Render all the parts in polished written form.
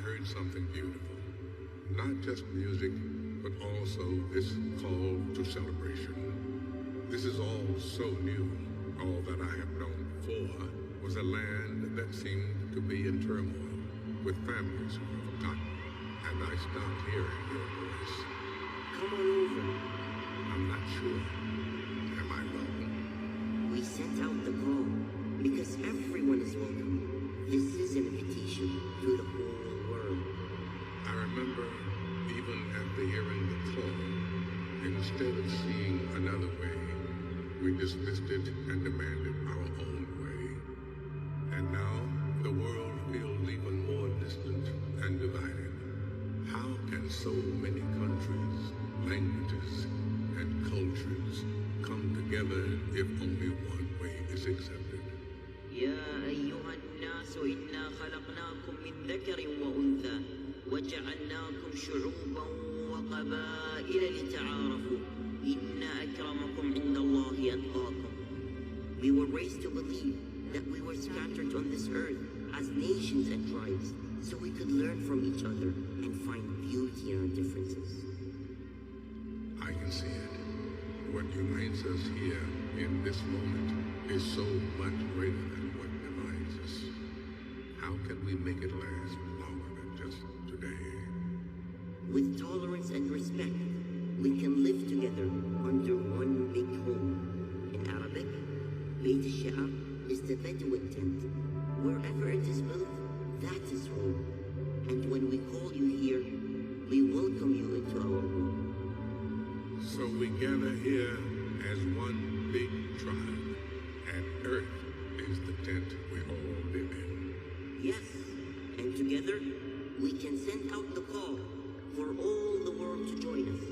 heard something beautiful. Not just music, but also this call to celebration. This is all so new. All that I have known before was a land that seemed to be in turmoil, with families who were forgotten. And I stopped hearing your voice. Come on over. I'm not sure. Am I wrong? We sent out the call because everyone is welcome. This is an invitation to the whole world. I remember even after hearing the call, instead of seeing another way, we dismissed it and demanded our own way. And now the world feels even more distant and divided. How can so many countries, languages, and cultures come together if only one way is accepted? يا أيها الناس إنا خلقناكم من ذكر وأنثى وجعلناكم شعوبا وقبائل لتعارفوا إن أكرمكم عند الله أتقاكم. We were raised to believe that we were scattered on this earth as nations and tribes so we could learn from each other and find beauty in our differences. I can see it. What unites us here in this moment is so much greater than what divides us. How can we make it last longer than just today? With tolerance and respect, we can live together under one big home. In Arabic, Beit al-Sha'ab is the Bedouin tent. Wherever it is built, that is home. And when we call you here, we welcome you into our home. So we gather here as one big tribe, and Earth is the tent we all live in. Yes, and together, we can send out the call for all the world to join us.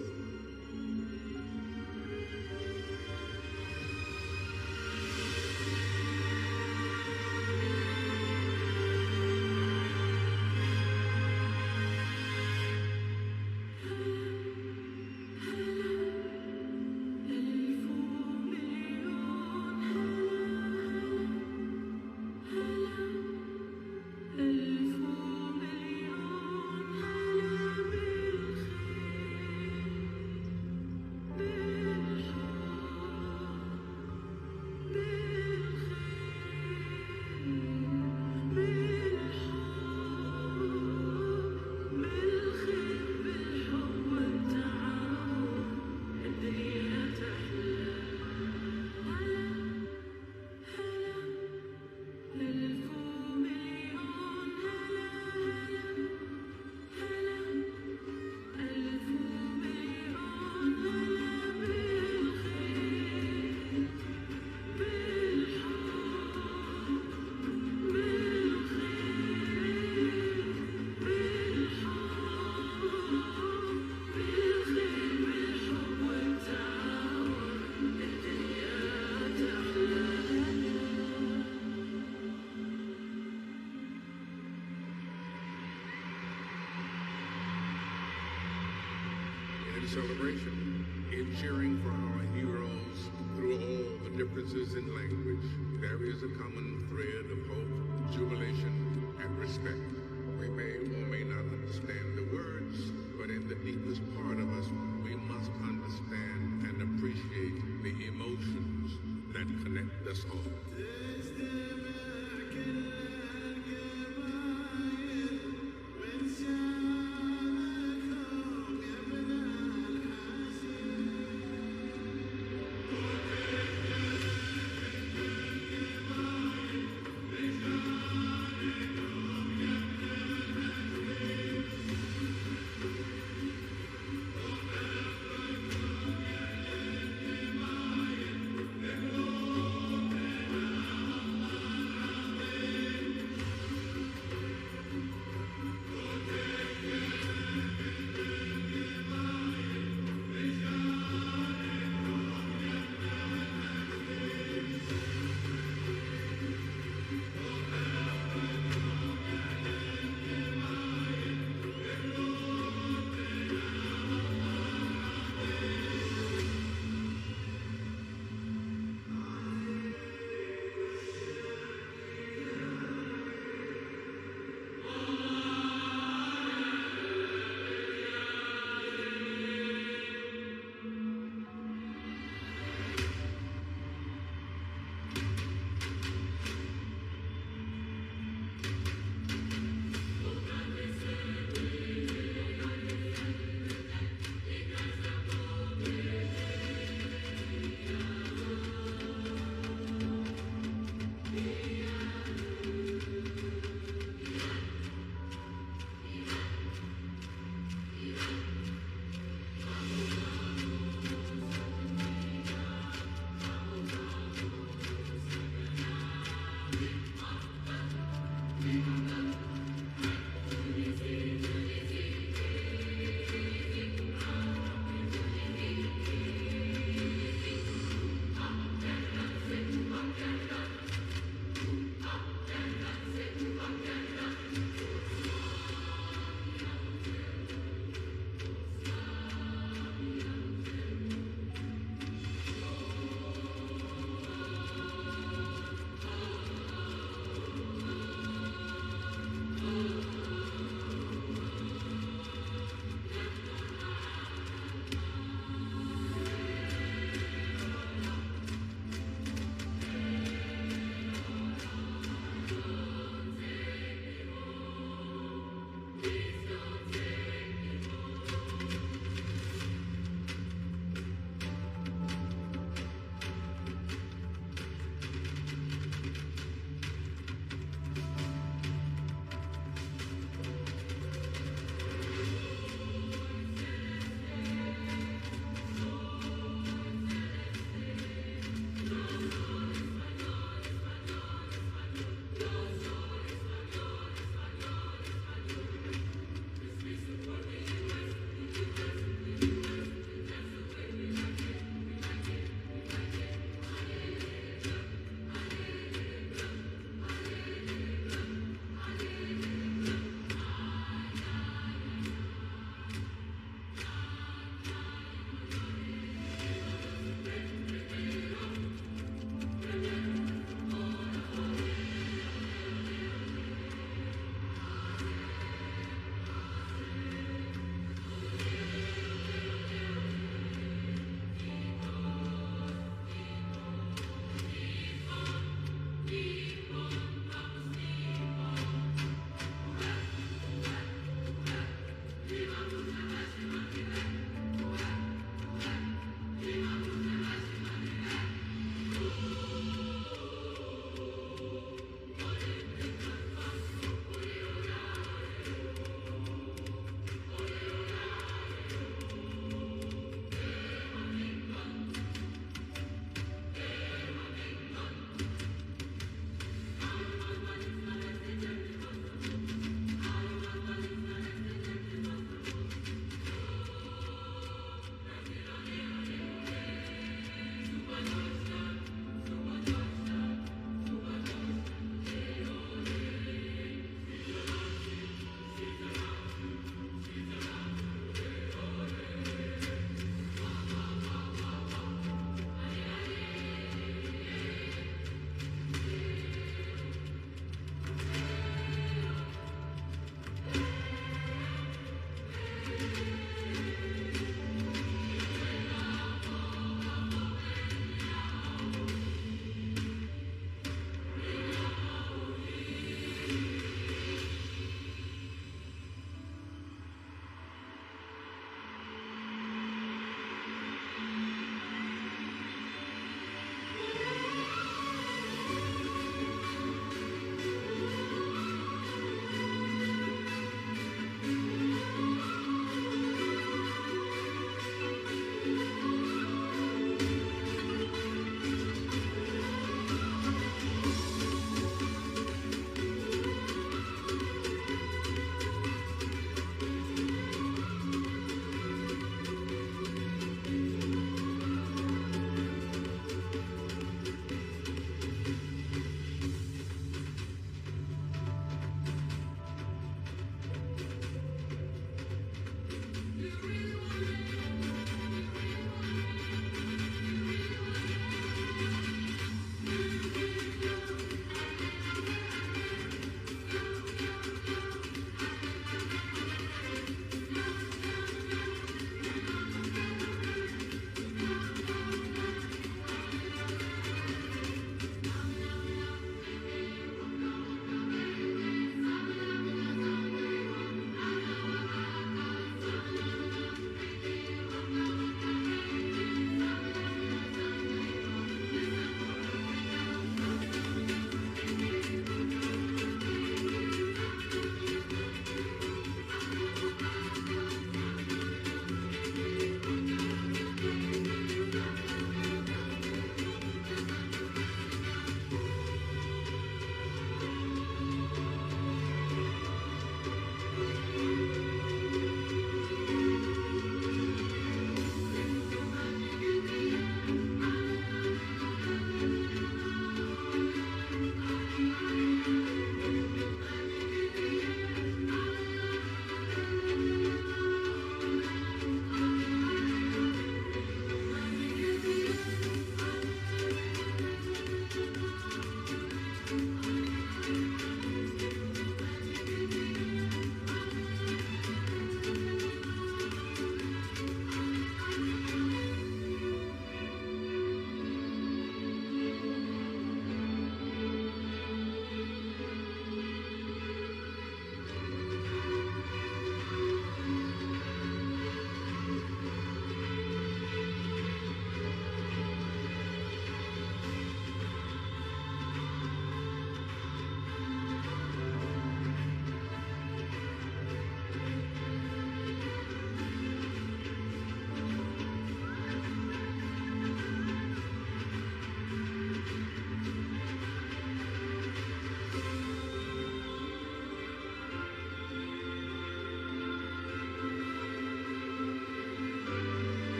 In celebration, in cheering for our heroes through all the differences in language, there is a common thread of hope, jubilation, and respect. We may or may not understand the words, but in the deepest part of us, we must understand and appreciate the emotions that connect us all.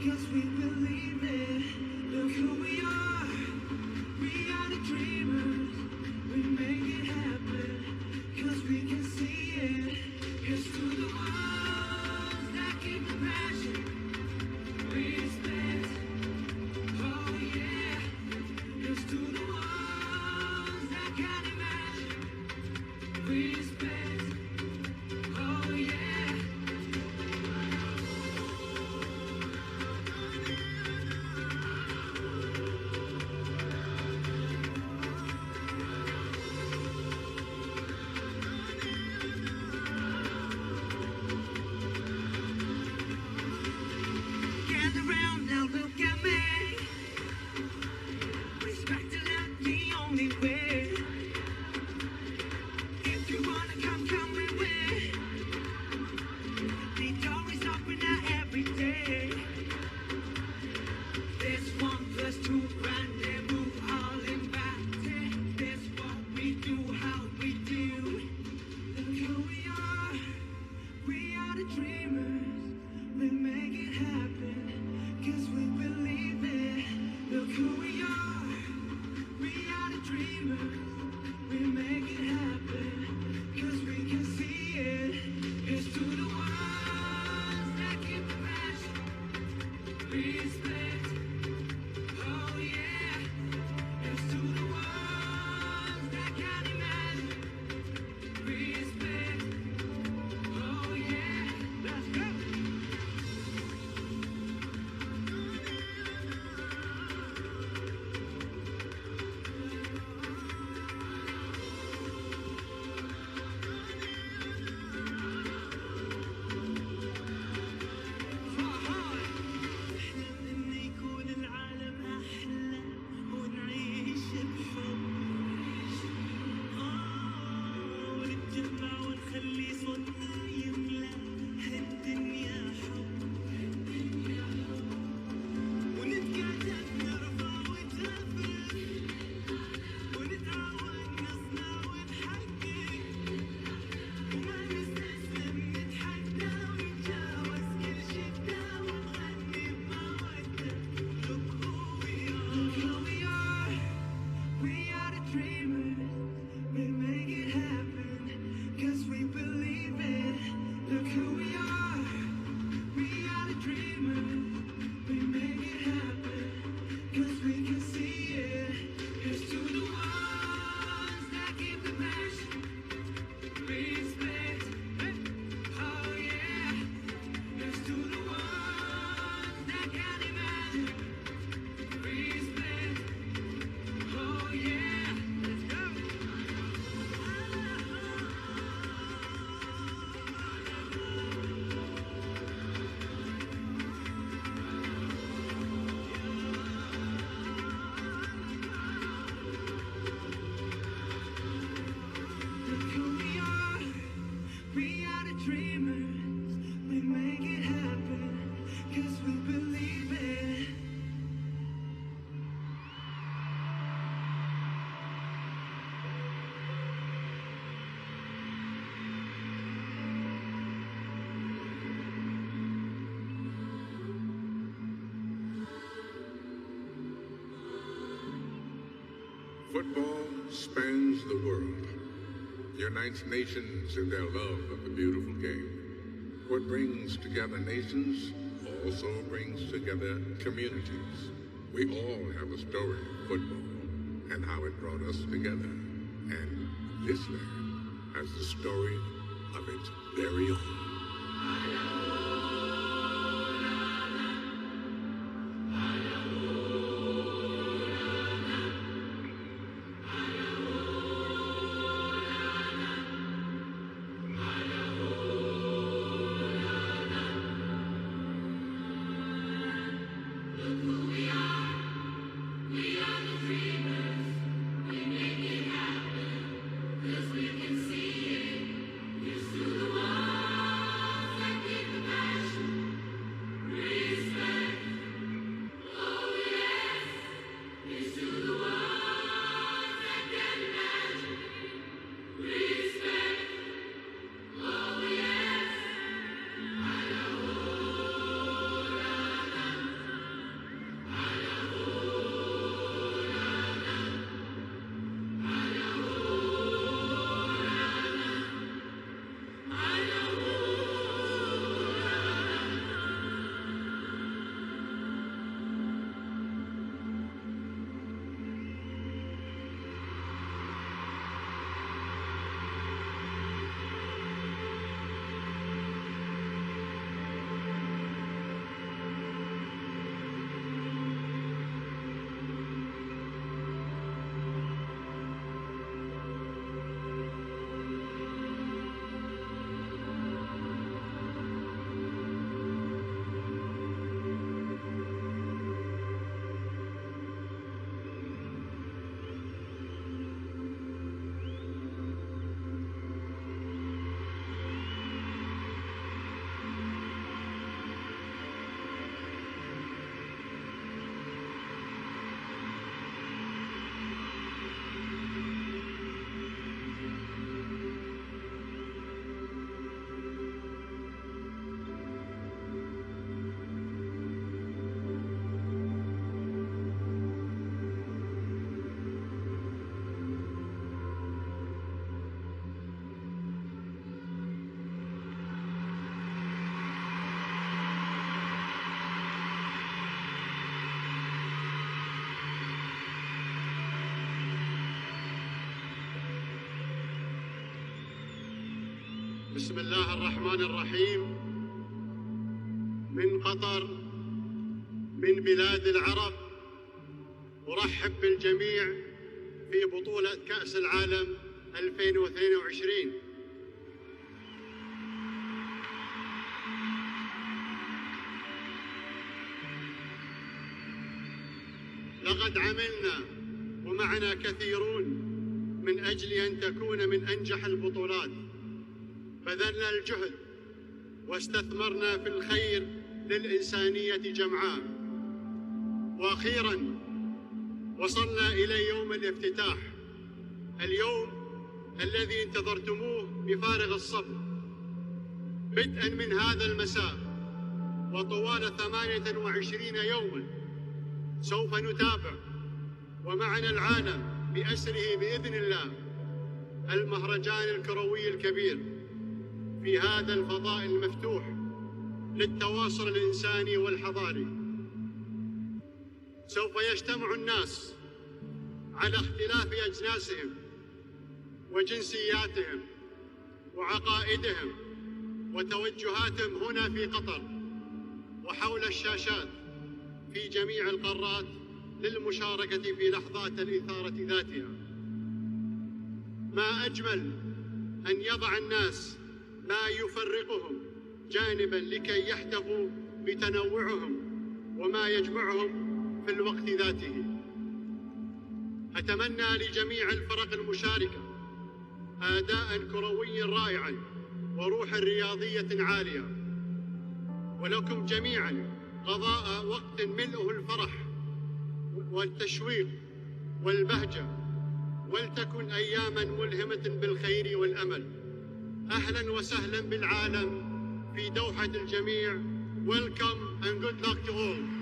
'cause we believe it. Look who we are. We are the dreamers. We make it happen, 'cause we can see it. Here's to the ones that keep the passion. Respect. Oh yeah. Here's to the ones that can imagine. Respect. Oh yeah. Gather round now, look at me. Respect is not the only way. If you wanna come, come with me. The door is open now every day. This 1+2 rendezvous, all invited. This what we do, how we do. Look who we are. We are the dreamers. We make it happen, 'cause we believe it. Look who we are. We are the dreamers. We make it happen, 'cause we can see it. Here's to the ones that keep the passion. Respect. Oh yeah. Here's to the ones that can imagine. Respect. Oh yeah. Let's go. إن يكون العالم أحلى ونعيش بحب. ونتجمع ونخلي صوتنا يملى هالدنيا حب. ونتكاتف نرفع ونتفرق. ونتعاون نصنع ونحقق. وما نستسلم نتحدى ونتجاوز كل شدة ونغني بمودة. Look who we are. Look who we are. We are the dreamers. We make it happen, 'cause we believe it. Look who we are. We are the dreamers. We make it happen, 'cause we can see it. Here's to the ones that keep the passion. Respect. Oh yeah. Here's to the ones that can imagine. Respect. Oh yeah. Let's go. Look who we are. We are the dreamers. We make it happen, 'cause we believe it. Football spans the world, unites nations in their love of the beautiful game. What brings together nations also brings together communities. We all have a story of football and how it brought us together. And this land has the story of its very own. بسم الله الرحمن الرحيم. من قطر، من بلاد العرب، أرحب بالجميع في بطولة كأس العالم 2022. لقد عملنا ومعنا كثيرون من أجل أن تكون من أنجح البطولات. بذلنا الجهد واستثمرنا في الخير للإنسانية جمعاء، وأخيراً وصلنا إلى يوم الافتتاح، اليوم الذي انتظرتموه بفارغ الصبر. بدءاً من هذا المساء وطوال 28 يوماً سوف نتابع ومعنا العالم بأسره بإذن الله المهرجان الكروي الكبير في هذا الفضاء المفتوح للتواصل الإنساني والحضاري. سوف يجتمع الناس على اختلاف أجناسهم وجنسياتهم وعقائدهم وتوجهاتهم هنا في قطر وحول الشاشات في جميع القارات للمشاركة في لحظات الإثارة ذاتها. ما أجمل أن يضع الناس ما يفرقهم جانباً لكي يحتفوا بتنوعهم وما يجمعهم في الوقت ذاته. أتمنى لجميع الفرق المشاركة أداءً كروياً رائعاً وروحاً رياضية عالية، ولكم جميعاً قضاء وقت ملئه الفرح والتشويق والبهجة، ولتكن أياماً ملهمة بالخير والأمل. أهلاً وسهلاً بالعالم في دوحة الجميع. Welcome and good luck to all.